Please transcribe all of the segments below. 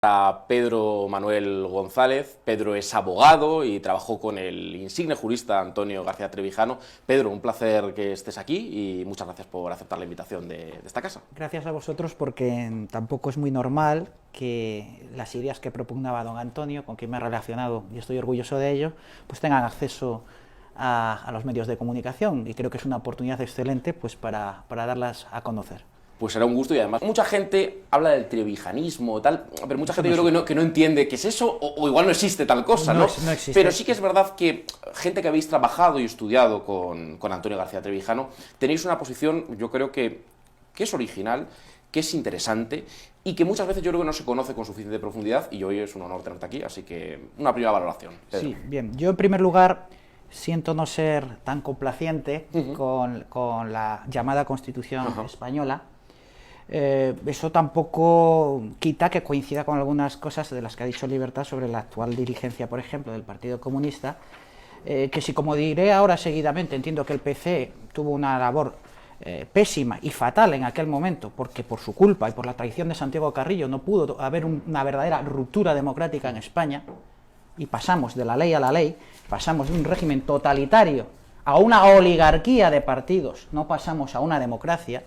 A Pedro Manuel González. Pedro es abogado y trabajó con el insigne jurista Antonio García Trevijano. Pedro, un placer que estés aquí y muchas gracias por aceptar la invitación de esta casa. Gracias a vosotros, porque tampoco es muy normal que las ideas que propugnaba don Antonio, con quien me he relacionado y estoy orgulloso de ello, pues tengan acceso a los medios de comunicación, y creo que es una oportunidad excelente pues para darlas a conocer. Pues será un gusto, y además mucha gente habla del trevijanismo tal, pero mucha gente yo creo que no entiende qué es eso, o igual no existe tal cosa, ¿no? No existe. Pero sí que es verdad que gente que habéis trabajado y estudiado con Antonio García Trevijano, tenéis una posición, yo creo que es original, que es interesante, y que muchas veces yo creo que no se conoce con suficiente profundidad, y hoy es un honor tenerte aquí, así que una primera valoración. Pedro. Sí, bien. Yo en primer lugar siento no ser tan complaciente con la llamada Constitución española. Eso tampoco quita que coincida con algunas cosas de las que ha dicho Libertad sobre la actual dirigencia, por ejemplo, del Partido Comunista, que si, como diré ahora seguidamente, entiendo que el PC tuvo una labor pésima y fatal en aquel momento, porque por su culpa y por la traición de Santiago Carrillo no pudo haber una verdadera ruptura democrática en España, y pasamos de la ley a la ley, pasamos de un régimen totalitario a una oligarquía de partidos, no pasamos a una democracia.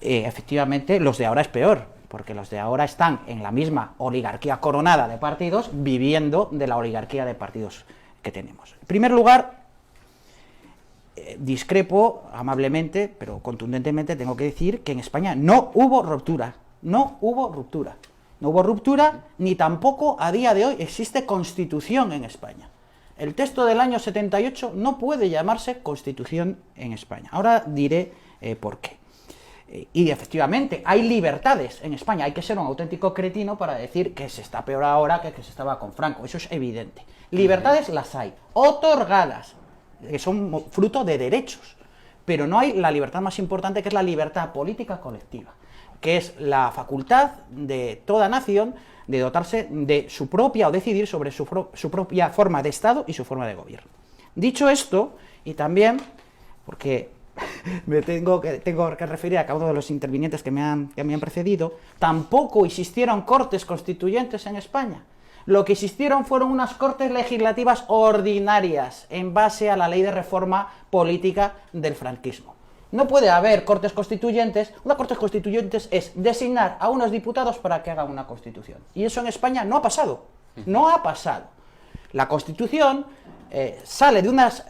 Efectivamente, los de ahora es peor, porque los de ahora están en la misma oligarquía coronada de partidos, viviendo de la oligarquía de partidos que tenemos. En primer lugar, discrepo amablemente, pero contundentemente tengo que decir que en España no hubo ruptura, no hubo ruptura. No hubo ruptura, ni tampoco a día de hoy existe Constitución en España. El texto del año 78 no puede llamarse Constitución en España. Ahora diré por qué. Y efectivamente, hay libertades en España. Hay que ser un auténtico cretino para decir que se está peor ahora que se estaba con Franco. Eso es evidente. Libertades las hay, otorgadas, que son fruto de derechos. Pero no hay la libertad más importante, que es la libertad política colectiva, que es la facultad de toda nación de dotarse de su propia, o decidir sobre su propia forma de Estado y su forma de gobierno. Dicho esto, y también, porque me tengo que referir a cada uno de los intervinientes que me han precedido, tampoco existieron cortes constituyentes en España. Lo que existieron fueron unas cortes legislativas ordinarias, en base a la ley de reforma política del franquismo. No puede haber cortes constituyentes. Una cortes constituyentes es designar a unos diputados para que hagan una constitución. Y eso en España no ha pasado. No ha pasado. La Constitución sale de unas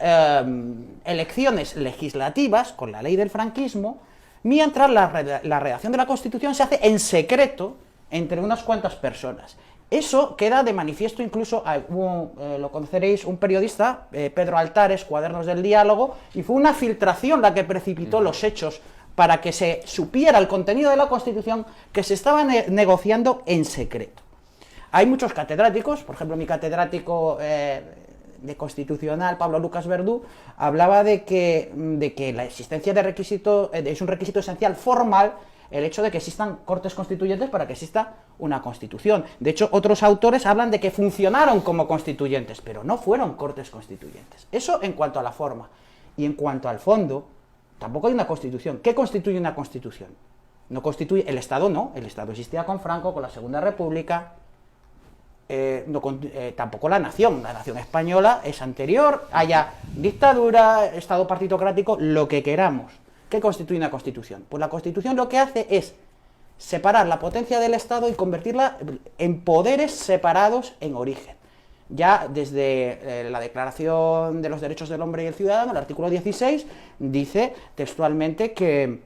elecciones legislativas con la ley del franquismo, mientras la redacción de la Constitución se hace en secreto entre unas cuantas personas. Eso queda de manifiesto incluso, lo conoceréis, un periodista, Pedro Altares, Cuadernos del Diálogo, y fue una filtración la que precipitó los hechos para que se supiera el contenido de la Constitución, que se estaba negociando en secreto. Hay muchos catedráticos, por ejemplo, mi catedrático de Constitucional, Pablo Lucas Verdú, hablaba de que la existencia de requisito es un requisito esencial formal, el hecho de que existan cortes constituyentes para que exista una constitución. De hecho, otros autores hablan de que funcionaron como constituyentes, pero no fueron cortes constituyentes. Eso en cuanto a la forma. Y en cuanto al fondo, tampoco hay una constitución. ¿Qué constituye una constitución? No constituye, el Estado no, el Estado existía con Franco, con la Segunda República, tampoco la nación española es anterior, haya dictadura, Estado partitocrático, lo que queramos. ¿Qué constituye una constitución? Pues la Constitución lo que hace es separar la potencia del Estado y convertirla en poderes separados en origen. Ya desde la Declaración de los Derechos del Hombre y el Ciudadano, el artículo 16, dice textualmente que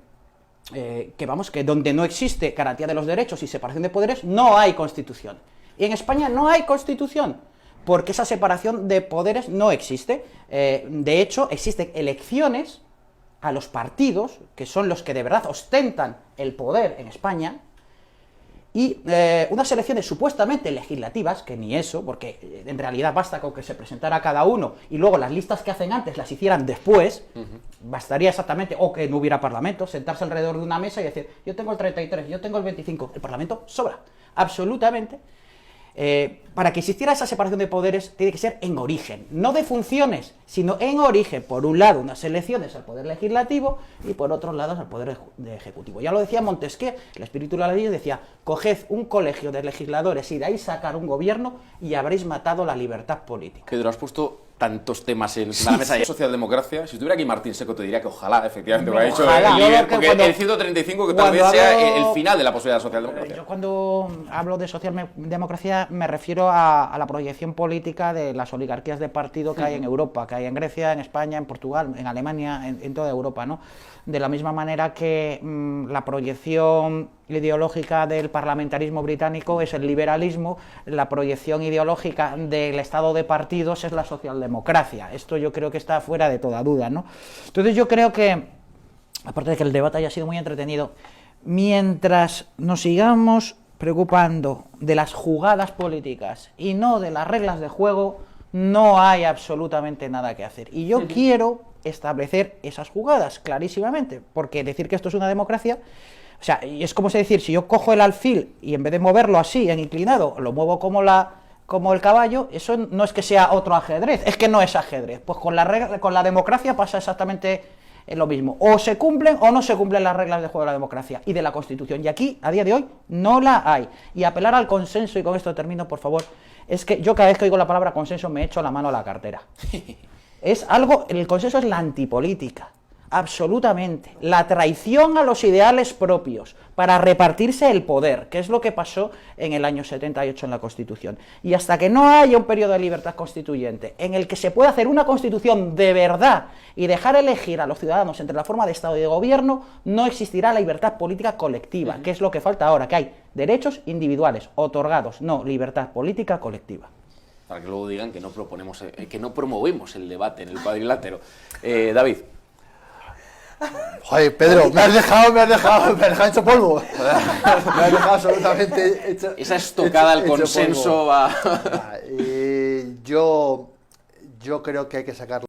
donde no existe garantía de los derechos y separación de poderes, no hay Constitución. Y en España no hay Constitución, porque esa separación de poderes no existe. De hecho, existen elecciones a los partidos, que son los que de verdad ostentan el poder en España, y unas elecciones supuestamente legislativas, que ni eso, porque en realidad basta con que se presentara cada uno y luego las listas que hacen antes las hicieran después, bastaría exactamente, o que no hubiera parlamento, sentarse alrededor de una mesa y decir, yo tengo el 33, yo tengo el 25, el parlamento sobra, absolutamente. Para que existiera esa separación de poderes tiene que ser en origen, no de funciones, sino en origen. Por un lado, unas elecciones al poder legislativo y por otro lado al poder ejecutivo. Ya lo decía Montesquieu, el espíritu de la ley decía: coged un colegio de legisladores y de ahí sacar un gobierno y habréis matado la libertad política. Pedro, has puesto tantos temas encima de la mesa. Socialdemocracia, si estuviera aquí Martín Seco te diría que ojalá, efectivamente, lo ha dicho el líder, porque el 135 que tal vez sea el final de la posibilidad de la socialdemocracia. Yo cuando hablo de socialdemocracia me refiero a la proyección política de las oligarquías de partido que hay en Europa, que hay en Grecia, en España, en Portugal, en Alemania, en toda Europa, ¿no? De la misma manera que la proyección ideológica del parlamentarismo británico es el liberalismo, la proyección ideológica del estado de partidos es la socialdemocracia. Esto yo creo que está fuera de toda duda, ¿no? Entonces yo creo que, aparte de que el debate haya sido muy entretenido, mientras nos sigamos preocupando de las jugadas políticas y no de las reglas de juego, no hay absolutamente nada que hacer. Y yo quiero establecer esas jugadas clarísimamente, porque decir que esto es una democracia, o sea, es como si decir, si yo cojo el alfil y en vez de moverlo así, en inclinado, lo muevo como el caballo, eso no es que sea otro ajedrez, es que no es ajedrez. Pues con la democracia pasa exactamente lo mismo. O se cumplen o no se cumplen las reglas de juego de la democracia y de la Constitución. Y aquí, a día de hoy, no la hay. Y apelar al consenso, y con esto termino, por favor, es que yo cada vez que oigo la palabra consenso me echo la mano a la cartera. Es algo, el consenso es la antipolítica, absolutamente. La traición a los ideales propios para repartirse el poder, que es lo que pasó en el año 78 en la Constitución. Y hasta que no haya un periodo de libertad constituyente en el que se pueda hacer una Constitución de verdad y dejar elegir a los ciudadanos entre la forma de Estado y de gobierno, no existirá la libertad política colectiva, que es lo que falta ahora, que hay derechos individuales otorgados, no libertad política colectiva. Para que luego digan que no proponemos, que no promovemos el debate en el cuadrilátero. David. Joder, Pedro, me has dejado hecho polvo. Me has dejado absolutamente hecho. Esa estocada al consenso va. Yo creo que hay que sacar